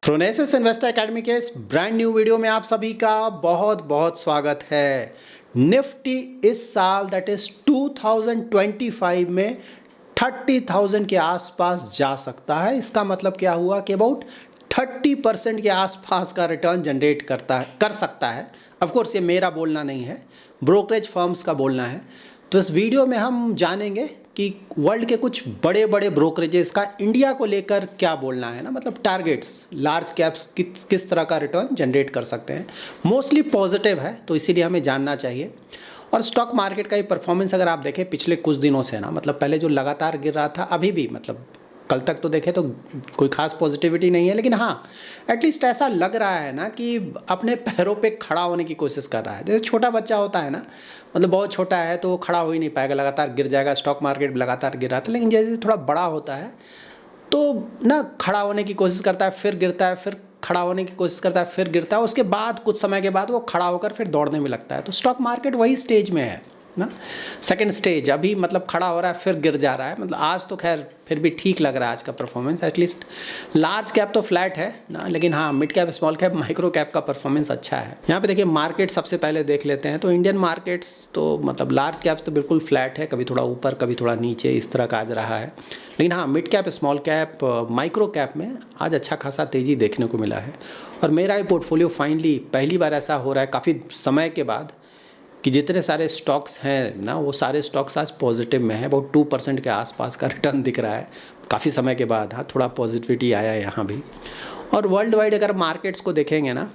Phronesis investor academy के इस brand new video में आप सभी का बहुत बहुत स्वागत है। निफ्टी इस साल दैट इज 2025 में 30,000 के आसपास जा सकता है। इसका मतलब क्या हुआ कि अबाउट 30% के आसपास का रिटर्न जनरेट कर सकता है। ऑफ कोर्स ये मेरा बोलना नहीं है, ब्रोकरेज फर्म्स का बोलना है। तो इस वीडियो में हम जानेंगे कि वर्ल्ड के कुछ बड़े बड़े ब्रोकरेजेस का इंडिया को लेकर क्या बोलना है ना, मतलब टारगेट्स, लार्ज कैप्स किस तरह का रिटर्न जनरेट कर सकते हैं। मोस्टली पॉजिटिव है, तो इसीलिए हमें जानना चाहिए। और स्टॉक मार्केट का ये परफॉर्मेंस अगर आप देखें पिछले कुछ दिनों से ना, मतलब पहले जो लगातार गिर रहा था, अभी भी मतलब कल तक तो देखें तो कोई खास पॉजिटिविटी नहीं है, लेकिन हाँ एटलीस्ट ऐसा लग रहा है ना कि अपने पैरों पे खड़ा होने की कोशिश कर रहा है। जैसे छोटा बच्चा होता है ना, मतलब बहुत छोटा है तो वो खड़ा हो ही नहीं पाएगा, लगातार गिर जाएगा। स्टॉक मार्केट लगातार गिर रहा था, लेकिन जैसे थोड़ा बड़ा होता है तो ना खड़ा होने की कोशिश करता है, फिर गिरता है, फिर खड़ा होने की कोशिश करता है, फिर गिरता है। उसके बाद कुछ समय के बाद वो खड़ा होकर फिर दौड़ने में लगता है। तो स्टॉक मार्केट वही स्टेज में है ना, सेकंड स्टेज। अभी मतलब खड़ा हो रहा है फिर गिर जा रहा है। मतलब आज तो खैर फिर भी ठीक लग रहा है आज का परफॉर्मेंस। एटलीस्ट लार्ज कैप तो फ्लैट है ना, लेकिन हाँ mid cap, small cap, micro cap का परफॉर्मेंस अच्छा है। यहाँ पे देखिए मार्केट सबसे पहले देख लेते हैं। तो इंडियन मार्केट्स तो मतलब लार्ज कैप्स तो बिल्कुल फ्लैट है, कभी थोड़ा ऊपर कभी थोड़ा नीचे, इस तरह का आज रहा है। लेकिन हाँ mid cap, small cap, micro cap में आज अच्छा खासा तेज़ी देखने को मिला है। और मेरा ये पोर्टफोलियो फाइनली पहली बार ऐसा हो रहा है काफ़ी समय के बाद कि जितने सारे स्टॉक्स हैं ना, वो सारे स्टॉक्स आज पॉजिटिव में है। अबाउट 2% के आसपास का रिटर्न दिख रहा है काफ़ी समय के बाद। हाँ थोड़ा पॉजिटिविटी आया है यहाँ भी। और वर्ल्ड वाइड अगर मार्केट्स को देखेंगे ना,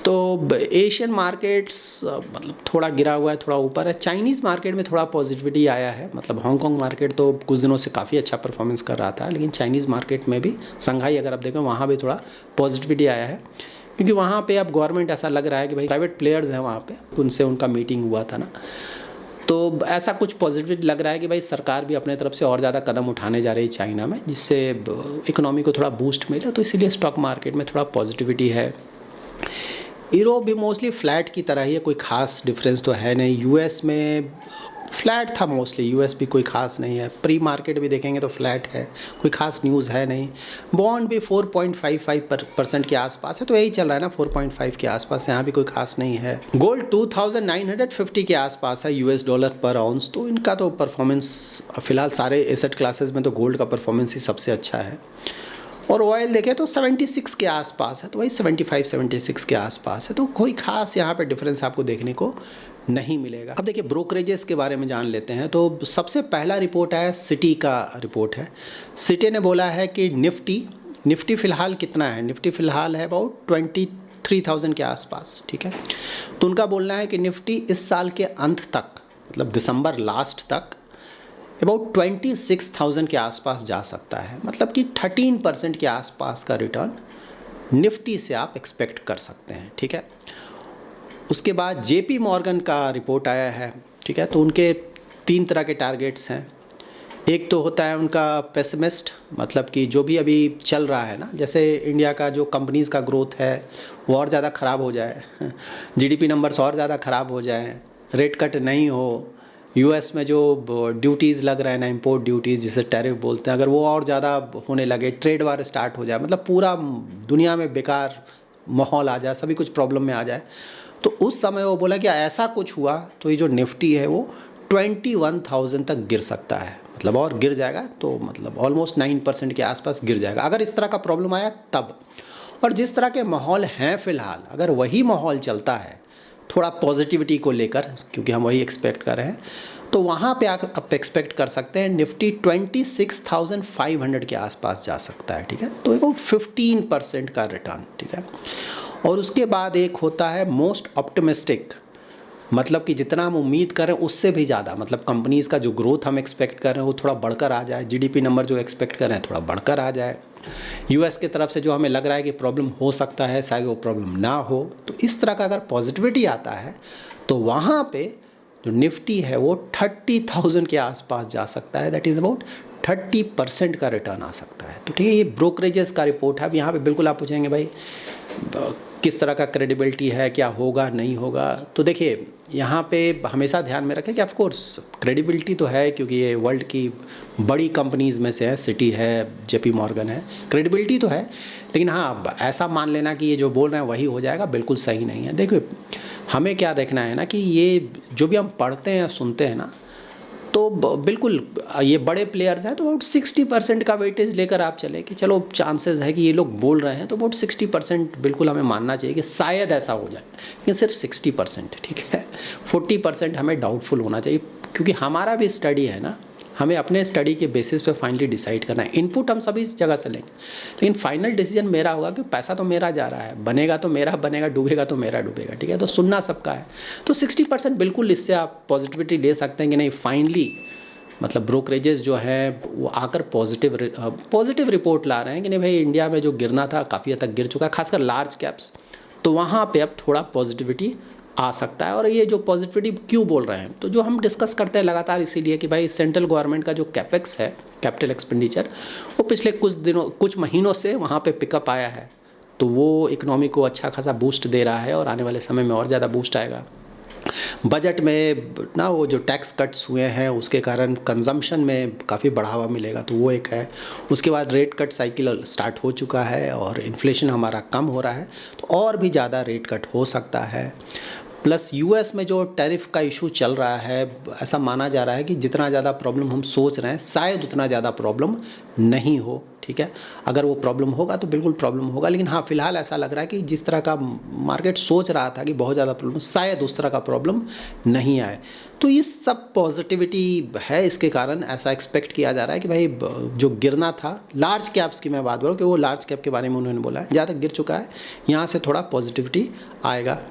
तो एशियन मार्केट्स मतलब थोड़ा गिरा हुआ है, थोड़ा ऊपर है। चाइनीज़ मार्केट में थोड़ा पॉजिटिविटी आया है। मतलब हांगकॉन्ग मार्केट तो कुछ दिनों से काफ़ी अच्छा परफॉर्मेंस कर रहा था, लेकिन चाइनीज़ मार्केट में भी, शंघाई अगर आप देखें, वहाँ भी थोड़ा पॉजिटिविटी आया है। क्योंकि वहाँ पे अब गवर्नमेंट, ऐसा लग रहा है कि भाई प्राइवेट प्लेयर्स हैं वहाँ पे, उनसे उनका मीटिंग हुआ था ना, तो ऐसा कुछ पॉजिटिव लग रहा है कि भाई सरकार भी अपने तरफ से और ज़्यादा कदम उठाने जा रही है चाइना में, जिससे इकोनॉमी को थोड़ा बूस्ट मिले। तो इसीलिए स्टॉक मार्केट में थोड़ा पॉजिटिविटी है। यूरोप भी मोस्टली फ्लैट की तरह ही है, कोई खास डिफरेंस तो है नहीं। यूएस में फ्लैट था मोस्टली, यूएस भी कोई खास नहीं है। प्री मार्केट भी देखेंगे तो फ्लैट है, कोई खास न्यूज़ है नहीं। बॉन्ड भी 4.55% के आसपास है, तो यही चल रहा है ना, 4.5 के आसपास, यहाँ भी कोई खास नहीं है। गोल्ड 2950 के आसपास है यूएस डॉलर पर आउंस। तो इनका तो परफॉर्मेंस फिलहाल सारे एसेट क्लासेस में तो गोल्ड का परफॉर्मेंस ही सबसे अच्छा है। और ऑयल देखें तो 76 के आसपास है, तो वही 75-76 के आसपास है। तो कोई खास यहाँ पे डिफरेंस आपको देखने को नहीं मिलेगा। अब देखिए ब्रोकरेजेस के बारे में जान लेते हैं। तो सबसे पहला रिपोर्ट आया, सिटी का रिपोर्ट है। सिटी ने बोला है कि निफ्टी फ़िलहाल कितना है, निफ्टी फ़िलहाल है अबाउट 23,000 के आसपास, ठीक है। तो उनका बोलना है कि निफ्टी इस साल के अंत तक, मतलब दिसंबर लास्ट तक, अबाउट 26,000 के आसपास जा सकता है। मतलब कि 13% के आसपास का रिटर्न निफ्टी से आप एक्सपेक्ट कर सकते हैं, ठीक है। उसके बाद जेपी मॉर्गन का रिपोर्ट आया है, ठीक है। तो उनके 3 तरह के टारगेट्स हैं। एक तो होता है उनका पेसिमिस्ट, मतलब कि जो भी अभी चल रहा है ना, जैसे इंडिया का जो कंपनीज़ का ग्रोथ है वो और ज़्यादा ख़राब हो जाए, जीडीपी नंबर्स और ज़्यादा ख़राब हो जाए, रेट कट नहीं हो, यूएस में जो ड्यूटीज़ लग रहा है ना, इंपोर्ट ड्यूटीज़ जिसे टैरिफ बोलते हैं, अगर वो और ज़्यादा होने लगे, ट्रेड वार स्टार्ट हो जाए, मतलब पूरा दुनिया में बेकार माहौल आ जाए, सभी कुछ प्रॉब्लम में आ जाए, तो उस समय वो बोला कि ऐसा कुछ हुआ तो ये जो निफ्टी है वो 21,000 तक गिर सकता है। मतलब और गिर जाएगा, तो मतलब ऑलमोस्ट 9% के आसपास गिर जाएगा अगर इस तरह का प्रॉब्लम आया तब। और जिस तरह के माहौल हैं फ़िलहाल, अगर वही माहौल चलता है थोड़ा पॉजिटिविटी को लेकर, क्योंकि हम वही एक्सपेक्ट कर रहे हैं, तो वहाँ पे आप एक्सपेक्ट कर सकते हैं निफ्टी 26,500 के आसपास जा सकता है, ठीक है। तो अबाउट 15% का रिटर्न, ठीक है। और उसके बाद एक होता है मोस्ट ऑप्टिमिस्टिक, मतलब कि जितना हम उम्मीद कर रहे हैं उससे भी ज़्यादा, मतलब कंपनीज़ का जो ग्रोथ हम एक्सपेक्ट कर रहे हैं वो थोड़ा बढ़कर आ जाए, जीडीपी नंबर जो एक्सपेक्ट कर रहे हैं थोड़ा बढ़कर आ जाए, यूएस की तरफ से जो हमें लग रहा है कि प्रॉब्लम हो सकता है शायद वो प्रॉब्लम ना हो। तो इस तरह का अगर पॉजिटिविटी आता है तो वहाँ पे जो निफ्टी है वो 30,000 के आसपास जा सकता है। दैट इज़ अबाउट 30% का रिटर्न आ सकता है। तो ठीक है, ये ब्रोकरेजेस का रिपोर्ट है। अब यहाँ पे बिल्कुल आप पूछेंगे भाई किस तरह का क्रेडिबिलिटी है, क्या होगा नहीं होगा। तो देखिए यहाँ पे हमेशा ध्यान में रखें कि ऑफ कोर्स क्रेडिबिलिटी तो है, क्योंकि ये वर्ल्ड की बड़ी कंपनीज़ में से है, सिटी है, जेपी मॉर्गन है, क्रेडिबिलिटी तो है। लेकिन हाँ, ऐसा मान लेना कि ये जो बोल रहे हैं वही हो जाएगा, बिल्कुल सही नहीं है। देखिए हमें क्या देखना है ना कि ये जो भी हम पढ़ते हैं सुनते हैं ना, तो बिल्कुल ये बड़े प्लेयर्स हैं, तो अबाउट 60% का वेटेज लेकर आप चले कि चलो चांसेस है कि ये लोग बोल रहे हैं, तो अबाउट 60% बिल्कुल हमें मानना चाहिए कि शायद ऐसा हो जाए। लेकिन सिर्फ 60%, ठीक है, 40% हमें डाउटफुल होना चाहिए, क्योंकि हमारा भी स्टडी है ना, हमें अपने स्टडी के बेसिस पे फाइनली डिसाइड करना है। इनपुट हम सभी जगह से लेंगे, लेकिन फाइनल डिसीजन मेरा होगा कि पैसा तो मेरा जा रहा है, बनेगा तो मेरा बनेगा, डूबेगा तो मेरा डूबेगा, ठीक है। तो सुनना सबका है। तो 60% बिल्कुल इससे आप पॉजिटिविटी ले सकते हैं कि नहीं, फाइनली मतलब ब्रोकरेजेस जो है वो आकर पॉजिटिव रिपोर्ट ला रहे हैं कि नहीं भाई, इंडिया में जो गिरना था काफ़ी हद तक गिर चुका है, खासकर लार्ज कैप्स। तो वहाँ पे अब थोड़ा पॉजिटिविटी आ सकता है। और ये जो पॉजिटिविटी क्यों बोल रहे हैं, तो जो हम डिस्कस करते हैं लगातार इसीलिए कि भाई सेंट्रल गवर्नमेंट का जो कैपेक्स है, कैपिटल एक्सपेंडिचर, वो पिछले कुछ महीनों से वहाँ पे पिकअप आया है। तो वो इकोनॉमी को अच्छा खासा बूस्ट दे रहा है और आने वाले समय में और ज़्यादा बूस्ट आएगा। बजट में ना वो जो टैक्स कट्स हुए हैं उसके कारण कंजम्पशन में काफ़ी बढ़ावा मिलेगा, तो वो एक है। उसके बाद रेट कट साइकिल स्टार्ट हो चुका है और इन्फ्लेशन हमारा कम हो रहा है, तो और भी ज़्यादा रेट कट हो सकता है। प्लस यूएस में जो टैरिफ का इशू चल रहा है, ऐसा माना जा रहा है कि जितना ज़्यादा प्रॉब्लम हम सोच रहे हैं शायद उतना ज़्यादा प्रॉब्लम नहीं हो, ठीक है। अगर वो प्रॉब्लम होगा तो बिल्कुल प्रॉब्लम होगा, लेकिन हाँ फिलहाल ऐसा लग रहा है कि जिस तरह का मार्केट सोच रहा था कि बहुत ज़्यादा प्रॉब्लम, शायद उस तरह का प्रॉब्लम नहीं आए। तो ये सब पॉजिटिविटी है, इसके कारण ऐसा एक्सपेक्ट किया जा रहा है कि भाई जो गिरना था, लार्ज कैप्स की मैं बात करूँ कि वो लार्ज कैप के बारे में उन्होंने बोला है ज़्यादा गिर चुका है, यहाँ से थोड़ा पॉजिटिविटी आएगा।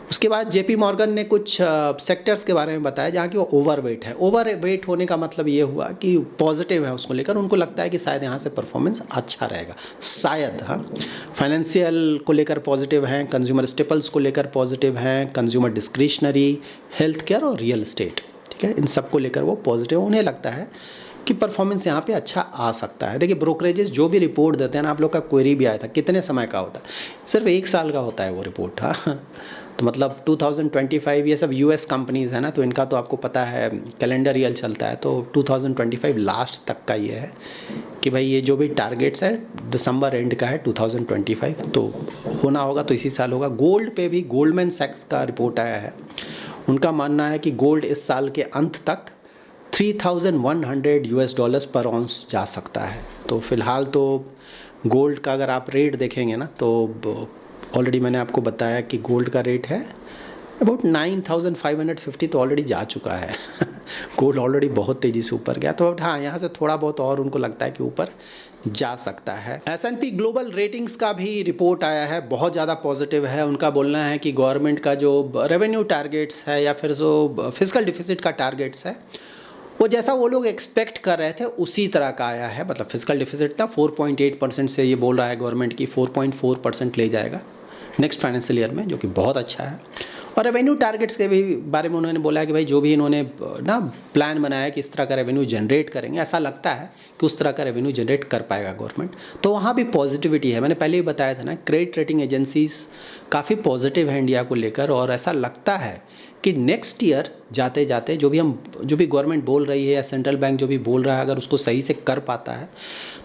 उसके बाद जेपी मॉर्गन ने कुछ सेक्टर्स के बारे में बताया जहाँ की वो ओवरवेट है। ओवरवेट होने का मतलब ये हुआ कि पॉजिटिव है उसको लेकर, उनको लगता है कि शायद यहाँ से परफॉर्मेंस अच्छा रहेगा, शायद। हाँ, फाइनेंशियल को लेकर पॉजिटिव हैं, कंज्यूमर स्टेपल्स को लेकर पॉजिटिव हैं, कंज्यूमर डिस्क्रिशनरी, हेल्थ केयर और रियल एस्टेट, ठीक है, इन सब को लेकर वो पॉजिटिव, उन्हें लगता है कि परफॉर्मेंस यहाँ पे अच्छा आ सकता है। देखिए ब्रोकरेजेस जो भी रिपोर्ट देते हैं ना, आप लोग का क्वेरी भी आया था कितने समय का होता है, सिर्फ 1 साल का होता है वो रिपोर्ट। हाँ, तो मतलब 2025, ये सब यूएस कंपनीज़ है ना, तो इनका तो आपको पता है कैलेंडर ईयर चलता है, तो 2025 लास्ट तक का ये है कि भाई ये जो भी टारगेट्स है दिसंबर एंड का है 2025, तो होना होगा तो इसी साल होगा। गोल्ड पे भी गोल्डमैन सैक्स का रिपोर्ट आया है, उनका मानना है कि गोल्ड इस साल के अंत तक $3,100 पर ऑन्स जा सकता है। तो फिलहाल तो गोल्ड का अगर आप रेट देखेंगे ना, तो ऑलरेडी मैंने आपको बताया कि गोल्ड का रेट है अबाउट 9,550, तो ऑलरेडी जा चुका है। गोल्ड ऑलरेडी बहुत तेज़ी से ऊपर गया, तो हाँ यहाँ से थोड़ा बहुत और उनको लगता है कि ऊपर जा सकता है। S&P ग्लोबल रेटिंग्स का भी रिपोर्ट आया है, बहुत ज़्यादा पॉजिटिव है। उनका बोलना है कि गवर्नमेंट का जो रेवेन्यू टारगेट्स है या फिर जो फिस्कल डिफिसिट का टारगेट्स है, वो जैसा वो लोग एक्सपेक्ट कर रहे थे उसी तरह का आया है। मतलब फिस्कल डिफिसिट था 4.8% से, ये बोल रहा है गवर्नमेंट की 4.4% ले जाएगा नेक्स्ट फाइनेंशियल ईयर में, जो कि बहुत अच्छा है। और रेवेन्यू टारगेट्स के भी बारे में उन्होंने बोला है कि भाई जो भी इन्होंने ना प्लान बनाया कि इस तरह का रेवेन्यू जनरेट करेंगे, ऐसा लगता है कि उस तरह का रेवेन्यू जनरेट कर पाएगा गवर्नमेंट। तो वहाँ भी पॉजिटिविटी है। मैंने पहले ही बताया था ना, क्रेडिट रेटिंग एजेंसीज काफ़ी पॉजिटिव है इंडिया को लेकर, और ऐसा लगता है कि नेक्स्ट ईयर जाते जाते जो भी गवर्नमेंट बोल रही है या सेंट्रल बैंक जो भी बोल रहा है, अगर उसको सही से कर पाता है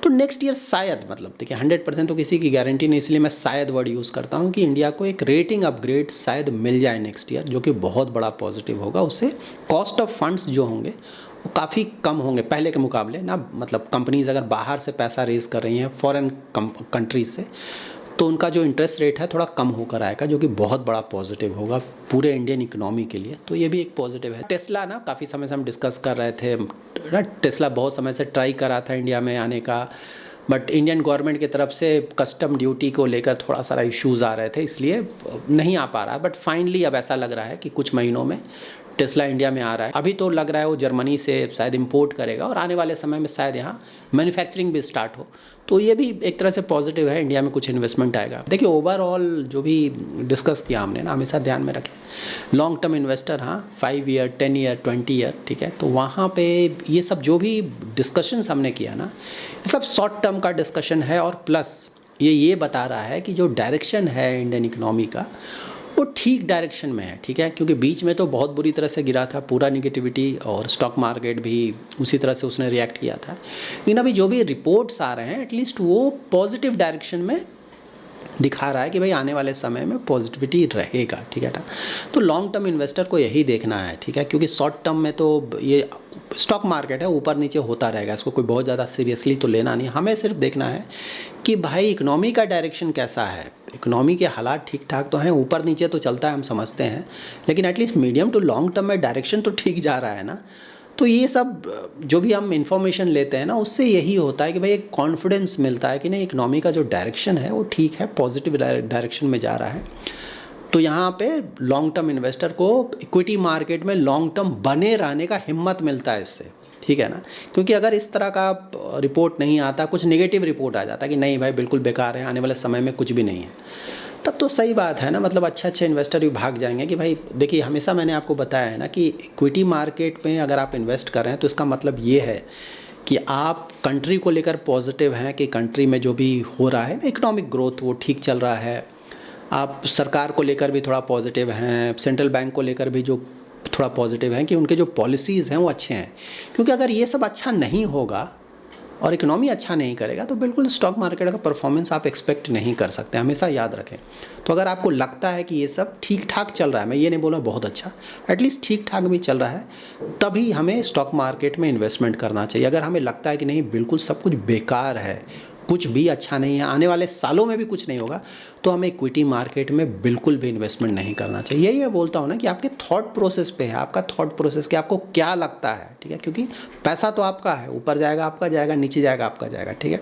तो नेक्स्ट ईयर शायद, मतलब देखिए 100% तो किसी की गारंटी नहीं, इसलिए मैं शायद वर्ड यूज़ करता हूँ कि इंडिया को एक रेटिंग अपग्रेड शायद मिल जाए नेक्स्ट ईयर, जो कि बहुत बड़ा पॉजिटिव होगा। उससे कॉस्ट ऑफ फंड्स जो होंगे वो काफ़ी कम होंगे पहले के मुकाबले ना। मतलब कंपनीज अगर बाहर से पैसा रेज कर रही हैं फॉरेन कंट्रीज से, तो उनका जो इंटरेस्ट रेट है थोड़ा कम होकर आएगा, जो कि बहुत बड़ा पॉजिटिव होगा पूरे इंडियन इकोनॉमी के लिए। तो ये भी एक पॉजिटिव है। टेस्ला ना, काफ़ी समय से हम डिस्कस कर रहे थे ना, टेस्ला बहुत समय से ट्राई कर रहा था इंडिया में आने का, बट इंडियन गवर्नमेंट की तरफ से कस्टम ड्यूटी को लेकर थोड़ा सारा इश्यूज़ आ रहे थे, इसलिए नहीं आ पा रहा। बट फाइनली अब ऐसा लग रहा है कि कुछ महीनों में टेस्ला इंडिया में आ रहा है, अभी तो लग रहा है वो जर्मनी से शायद इंपोर्ट करेगा और आने वाले समय में शायद यहाँ मैन्युफैक्चरिंग भी स्टार्ट हो, तो ये भी एक तरह से पॉजिटिव है, इंडिया में कुछ इन्वेस्टमेंट आएगा। देखिए ओवरऑल जो भी डिस्कस किया हमने ना, हमेशा ध्यान में रखें लॉन्ग टर्म इन्वेस्टर, हाँ 5 ईयर 10 ईयर 20 ईयर, ठीक है, तो वहाँ पे ये सब जो भी डिस्कशंस हमने किया ना, ये सब शॉर्ट टर्म का डिस्कशन है और प्लस ये बता रहा है कि जो डायरेक्शन है इंडियन इकोनॉमी का वो ठीक डायरेक्शन में है, ठीक है, क्योंकि बीच में तो बहुत बुरी तरह से गिरा था पूरा निगेटिविटी और स्टॉक मार्केट भी उसी तरह से उसने रिएक्ट किया था, लेकिन अभी जो भी रिपोर्ट्स आ रहे हैं एटलीस्ट वो पॉजिटिव डायरेक्शन में दिखा रहा है कि भाई आने वाले समय में पॉजिटिविटी रहेगा, ठीक है ना। तो लॉन्ग टर्म इन्वेस्टर को यही देखना है, ठीक है, क्योंकि शॉर्ट टर्म में तो ये स्टॉक मार्केट है, ऊपर नीचे होता रहेगा, इसको कोई बहुत ज़्यादा सीरियसली तो लेना नहीं। हमें सिर्फ देखना है कि भाई इकोनॉमी का डायरेक्शन कैसा है, इकोनॉमी के हालात ठीक ठाक तो हैं, ऊपर नीचे तो चलता है हम समझते हैं, लेकिन at least medium to long term में डायरेक्शन तो ठीक जा रहा है ना। तो ये सब जो भी हम इंफॉर्मेशन लेते हैं ना, उससे यही होता है कि भाई एक कॉन्फिडेंस मिलता है कि नहीं इकोनॉमी का जो डायरेक्शन है वो ठीक है, पॉजिटिव डायरेक्शन में जा रहा है। तो यहाँ पे लॉन्ग टर्म इन्वेस्टर को इक्विटी मार्केट में लॉन्ग टर्म बने रहने का हिम्मत मिलता है इससे, ठीक है ना, क्योंकि अगर इस तरह का रिपोर्ट नहीं आता, कुछ नेगेटिव रिपोर्ट आ जाता कि नहीं भाई बिल्कुल बेकार है, आने वाले समय में कुछ भी नहीं है, तब तो सही बात है ना, मतलब अच्छे इन्वेस्टर भी भाग जाएंगे कि भाई देखिए हमेशा मैंने आपको बताया है ना कि इक्विटी मार्केट में अगर आप इन्वेस्ट कर रहे हैं तो इसका मतलब ये है कि आप कंट्री को लेकर पॉजिटिव हैं कि कंट्री में जो भी हो रहा है इकोनॉमिक ग्रोथ वो ठीक चल रहा है, आप सरकार को लेकर भी थोड़ा पॉजिटिव हैं, सेंट्रल बैंक को लेकर भी जो थोड़ा पॉजिटिव हैं कि उनके जो पॉलिसीज़ हैं वो अच्छे हैं, क्योंकि अगर ये सब अच्छा नहीं होगा और इकोनॉमी अच्छा नहीं करेगा तो बिल्कुल स्टॉक मार्केट का परफॉर्मेंस आप एक्सपेक्ट नहीं कर सकते, हमेशा याद रखें। तो अगर आपको लगता है कि ये सब ठीक ठाक चल रहा है, मैं ये नहीं बोल रहा बहुत अच्छा, एटलीस्ट ठीक ठाक भी चल रहा है, तभी हमें स्टॉक मार्केट में इन्वेस्टमेंट करना चाहिए। अगर हमें लगता है कि नहीं बिल्कुल सब कुछ बेकार है, कुछ भी अच्छा नहीं है, आने वाले सालों में भी कुछ नहीं होगा, तो हमें इक्विटी मार्केट में बिल्कुल भी इन्वेस्टमेंट नहीं करना चाहिए। यही मैं बोलता हूँ ना कि आपके थॉट प्रोसेस पे है, आपका थॉट प्रोसेस कि आपको क्या लगता है, ठीक है, क्योंकि पैसा तो आपका है, ऊपर जाएगा आपका जाएगा, नीचे जाएगा आपका जाएगा, ठीक है।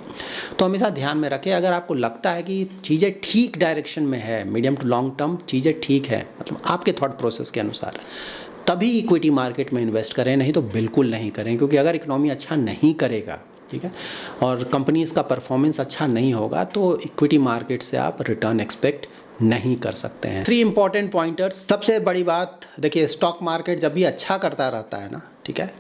तो हमेशा ध्यान में रखें, अगर आपको लगता है कि चीज़ें ठीक डायरेक्शन में है, मीडियम टू लॉन्ग टर्म चीज़ें ठीक है, मतलब आपके थॉट प्रोसेस के अनुसार, तभी इक्विटी मार्केट में इन्वेस्ट करें, नहीं तो बिल्कुल नहीं करें, क्योंकि अगर इकोनॉमी अच्छा नहीं करेगा, ठीक है, और कंपनीज़ का परफॉर्मेंस अच्छा नहीं होगा तो इक्विटी मार्केट से आप रिटर्न एक्सपेक्ट नहीं कर सकते हैं। 3 इंपॉर्टेंट पॉइंटर्स। सबसे बड़ी बात देखिए, स्टॉक मार्केट जब भी अच्छा करता रहता है ना, ठीक है,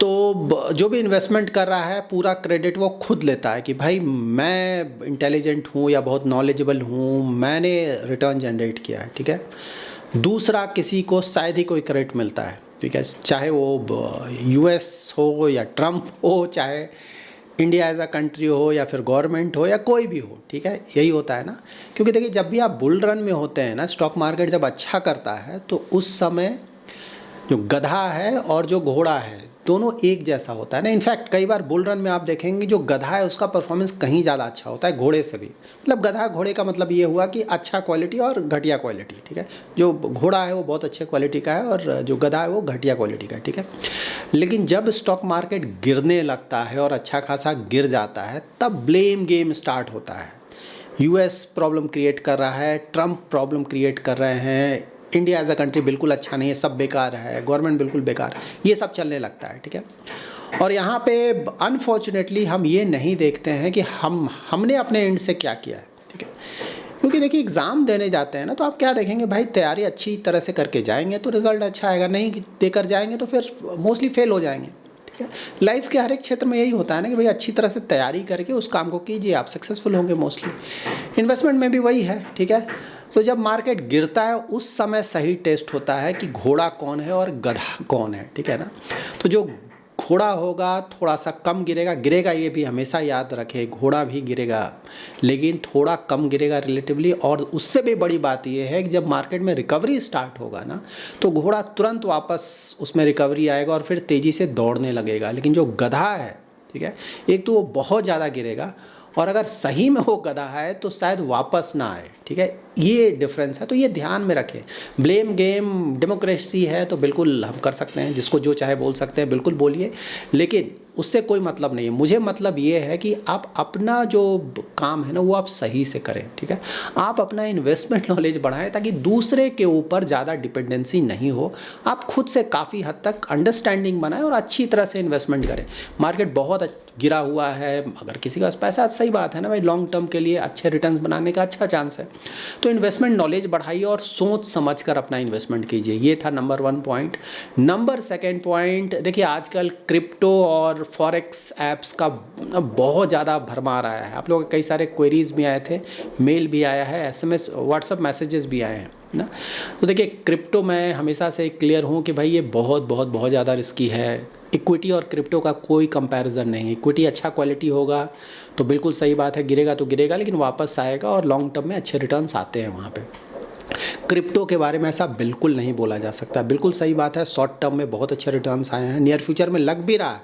तो जो भी इन्वेस्टमेंट कर रहा है पूरा क्रेडिट वो खुद लेता है कि भाई मैं इंटेलिजेंट हूँ या बहुत नॉलेजेबल हूँ, मैंने रिटर्न जनरेट किया है, ठीक है। दूसरा, किसी को शायद ही कोई क्रेडिट मिलता है, ठीक है, चाहे वो यूएस हो या ट्रम्प हो, चाहे इंडिया एज अ कंट्री हो या फिर गवर्नमेंट हो या कोई भी हो, ठीक है, यही होता है ना। क्योंकि देखिए जब भी आप बुल रन में होते हैं ना, स्टॉक मार्केट जब अच्छा करता है तो उस समय जो गधा है और जो घोड़ा है दोनों एक जैसा होता है ना। इनफैक्ट कई बार बुल रन में आप देखेंगे जो गधा है उसका परफॉर्मेंस कहीं ज़्यादा अच्छा होता है घोड़े से भी, मतलब गधा घोड़े का मतलब ये हुआ कि अच्छा क्वालिटी और घटिया क्वालिटी, ठीक है। जो घोड़ा है वो बहुत अच्छे क्वालिटी का है और जो गधा है वो घटिया क्वालिटी का है, ठीक है। लेकिन जब स्टॉक मार्केट गिरने लगता है और अच्छा खासा गिर जाता है, तब ब्लेम गेम स्टार्ट होता है। यूएस प्रॉब्लम क्रिएट कर रहा है, ट्रम्प प्रॉब्लम क्रिएट कर रहे हैं, इंडिया एज अ कंट्री बिल्कुल अच्छा नहीं है, सब बेकार है, गवर्नमेंट बिल्कुल बेकार, ये सब चलने लगता है, ठीक है। और यहाँ पे अनफॉर्चुनेटली हम ये नहीं देखते हैं कि हमने अपने एंड से क्या किया है, ठीक है। क्योंकि देखिए एग्ज़ाम देने जाते हैं ना, तो आप क्या देखेंगे भाई, तैयारी अच्छी तरह से करके जाएंगे तो रिजल्ट अच्छा आएगा, नहीं देकर जाएंगे तो फिर मोस्टली फेल हो जाएंगे, ठीक है। लाइफ के हर एक क्षेत्र में यही होता है ना कि भाई अच्छी तरह से तैयारी करके उस काम को कीजिए, आप सक्सेसफुल होंगे मोस्टली। इन्वेस्टमेंट में भी वही है, ठीक है। तो जब मार्केट गिरता है उस समय सही टेस्ट होता है कि घोड़ा कौन है और गधा कौन है, ठीक है ना। तो जो घोड़ा होगा थोड़ा सा कम गिरेगा, ये भी हमेशा याद रखें, घोड़ा भी गिरेगा लेकिन थोड़ा कम गिरेगा रिलेटिवली। और उससे भी बड़ी बात ये है कि जब मार्केट में रिकवरी स्टार्ट होगा ना, तो घोड़ा तुरंत वापस उसमें रिकवरी आएगा और फिर तेज़ी से दौड़ने लगेगा। लेकिन जो गधा है, ठीक है, एक तो वो बहुत ज़्यादा गिरेगा और अगर सही में वो गधा है तो शायद वापस ना आए, ठीक है, ये डिफरेंस है। तो ये ध्यान में रखें। ब्लेम गेम डेमोक्रेसी है तो बिल्कुल हम कर सकते हैं, जिसको जो चाहे बोल सकते हैं, बिल्कुल बोलिए, लेकिन उससे कोई मतलब नहीं है। मुझे मतलब ये है कि आप अपना जो काम है ना वो आप सही से करें, ठीक है। आप अपना इन्वेस्टमेंट नॉलेज बढ़ाएं ताकि दूसरे के ऊपर ज़्यादा डिपेंडेंसी नहीं हो। आप खुद से काफ़ी हद तक अंडरस्टैंडिंग बनाएं और अच्छी तरह से इन्वेस्टमेंट करें। मार्केट बहुत गिरा हुआ है, अगर किसी का पैसा, सही बात है ना भाई, लॉन्ग टर्म के लिए अच्छे रिटर्न्स बनाने का अच्छा चांस है। तो इन्वेस्टमेंट नॉलेज बढ़ाइए और सोच समझ कर अपना इन्वेस्टमेंट कीजिए। ये था नंबर 1 पॉइंट। नंबर 2 पॉइंट, देखिए आजकल क्रिप्टो और फॉरेक्स ऐप्स का बहुत ज़्यादा भरमार आया है। आप लोगों के कई सारे क्वेरीज भी आए थे, मेल भी आया है, SMS व्हाट्सएप मैसेजेस भी आए हैं ना। तो देखिए क्रिप्टो में हमेशा से क्लियर हूँ कि भाई ये बहुत ज़्यादा रिस्की है। इक्विटी और क्रिप्टो का कोई कंपैरिजन नहीं है। इक्विटी अच्छा क्वालिटी होगा तो बिल्कुल सही बात है, गिरेगा तो गिरेगा लेकिन वापस आएगा और लॉन्ग टर्म में अच्छे रिटर्न्स आते हैं वहाँ पे। क्रिप्टो के बारे में ऐसा बिल्कुल नहीं बोला जा सकता। बिल्कुल सही बात है, शॉर्ट टर्म में बहुत अच्छे रिटर्न्स आए हैं, नियर फ्यूचर में लग भी रहा है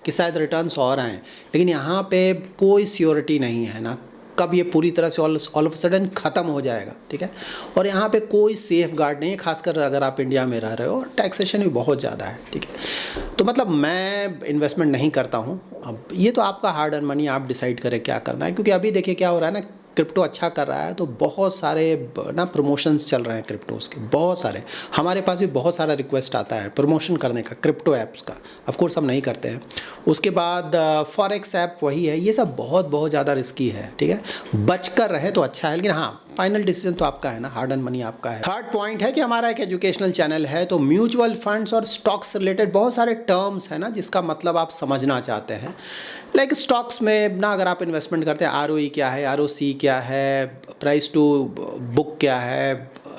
कि शायद रिटर्न्स और आएँ, लेकिन यहाँ पे कोई श्योरिटी नहीं है ना कब ये पूरी तरह से ऑल ऑफ सडन ख़त्म हो जाएगा, ठीक है। और यहाँ पे कोई सेफ गार्ड नहीं है, खासकर अगर आप इंडिया में रह रहे हो, और टैक्सेशन भी बहुत ज़्यादा है, ठीक है। तो मतलब मैं इन्वेस्टमेंट नहीं करता हूँ। अब ये तो आपका हार्ड अर्न मनी, आप डिसाइड करें क्या करना है, क्योंकि अभी देखिए क्या हो रहा है ना, क्रिप्टो अच्छा कर रहा है तो बहुत सारे ना प्रमोशंस चल रहे हैं क्रिप्टोज़ के, बहुत सारे। हमारे पास भी बहुत सारा रिक्वेस्ट आता है प्रमोशन करने का क्रिप्टो ऐप्स का, ऑफ कोर्स हम नहीं करते हैं। उसके बाद फॉरेक्स ऐप वही है, ये सब बहुत ज़्यादा रिस्की है, ठीक है। बचकर रहे तो अच्छा है, लेकिन हाँ फाइनल डिसीजन तो आपका है ना, हार्ड अर्न मनी आपका है। थर्ड पॉइंट है कि हमारा एक एजुकेशनल चैनल है, तो म्यूचुअल फंड्स और स्टॉक्स रिलेटेड बहुत सारे टर्म्स है ना जिसका मतलब आप समझना चाहते हैं। लाइक स्टॉक्स में ना अगर आप इन्वेस्टमेंट करते हैं, ROE क्या है, ROC क्या है, प्राइस टू बुक क्या है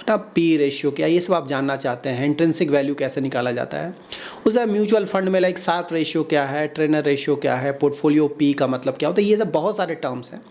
ना, P रेशियो क्या है, ये सब आप जानना चाहते हैं। इंट्रिंसिक वैल्यू कैसे निकाला जाता है। उससे म्यूचुअल फंड में लाइक शार्प रेशियो क्या है, ट्रेनर रेशियो क्या है, पोर्टफोलियो P का मतलब क्या होता है, ये सब बहुत सारे टर्म्स हैं।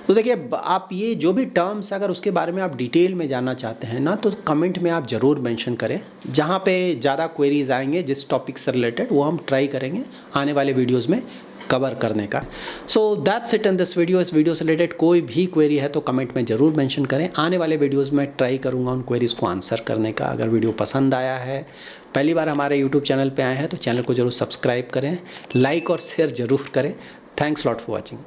तो देखिए आप ये जो भी टर्म्स अगर उसके बारे में आप डिटेल में जानना चाहते हैं ना, तो कमेंट में आप ज़रूर मेंशन करें। जहाँ पे ज़्यादा क्वेरीज आएंगे जिस टॉपिक से रिलेटेड, वो हम ट्राई करेंगे आने वाले वीडियोज़ में कवर करने का। So that's it in this video. इस वीडियो से रिलेटेड कोई भी क्वेरी है तो कमेंट में ज़रूर मेंशन करें। आने वाले वीडियोज़ में ट्राई करूँगा उन क्वेरीज़ को आंसर करने का। अगर वीडियो पसंद आया है, पहली बार हमारे यूट्यूब चैनल पर आए हैं तो चैनल को ज़रूर सब्सक्राइब करें, लाइक और शेयर ज़रूर करें। Thanks lot for watching.